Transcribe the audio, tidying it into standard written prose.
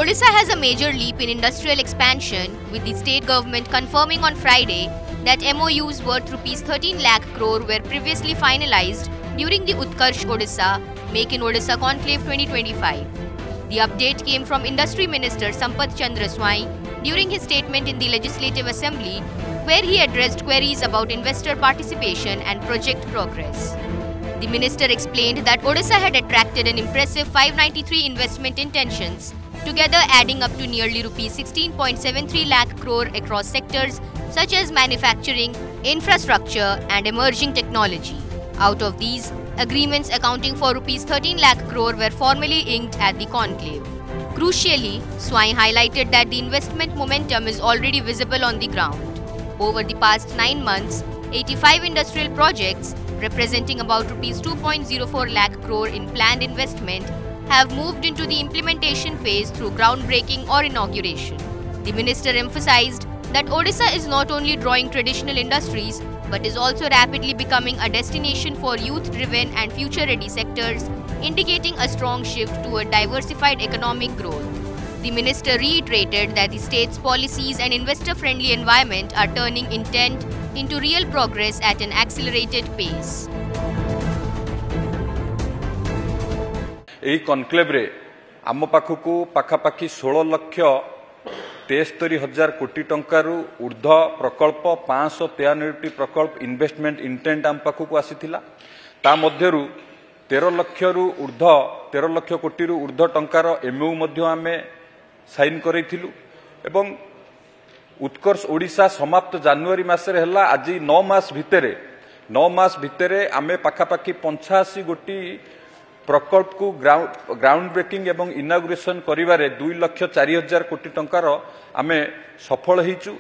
Odisha has a major leap in industrial expansion, with the state government confirming on Friday that MOUs worth Rs 13 lakh crore were previously finalized during the Utkarsh Odisha Make in Odisha Conclave 2025. The update came from Industry Minister Sampath Chandra Swai during his statement in the Legislative Assembly, where he addressed queries about investor participation and project progress. The minister explained that Odisha had attracted an impressive 593 investment intentions, together adding up to nearly Rs 16.73 lakh crore across sectors such as manufacturing, infrastructure and emerging technology. Out of these, agreements accounting for Rs 13 lakh crore were formally inked at the conclave. Crucially, Swai highlighted that the investment momentum is already visible on the ground. Over the past 9 months, 85 industrial projects representing about Rs 2.04 lakh crore in planned investment have moved into the implementation phase through groundbreaking or inauguration. The minister emphasized that Odisha is not only drawing traditional industries but is also rapidly becoming a destination for youth-driven and future-ready sectors, indicating a strong shift toward diversified economic growth. The minister reiterated that the state's policies and investor-friendly environment are turning intent into real progress at an accelerated pace. ଏହି କନକ୍ଲେଭରେ ଆମ ପାଖକୁ ପାଖାପାଖି 16,73,000 କୋଟି ଟଙ୍କାରୁ ଊର୍ଦ୍ଧ୍ୱ ପ୍ରକଳ୍ପ 593ଟି ପ୍ରକଳ୍ପ investment intent ଆମ ପାଖକୁ ଆସିଥିଲା। ତା ମଧ୍ୟରୁ 13 ଲକ୍ଷ କୋଟିରୁ ଊର୍ଦ୍ଧ୍ୱ ଟଙ୍କାର MOU ମଧ୍ୟ ଆମେ ସାଇନ୍ କରେଇଥିଲୁ ଏବଂ ଉତ୍କର୍ଷ ଓଡ଼ିଶା ସମାପ୍ତ ଜାନୁଆରୀ ମାସରେ ହେଲା। ଆଜି 9 ମାସ ଭିତରେ ଆମେ ପାଖାପାଖି 85 ଗୋଟି प्रकल्प को ग्राउंड ब्रेकिंग एवं इनागुरेशन करिवारे 2,04,000 कोटी टंकार आमे सफल होइचु।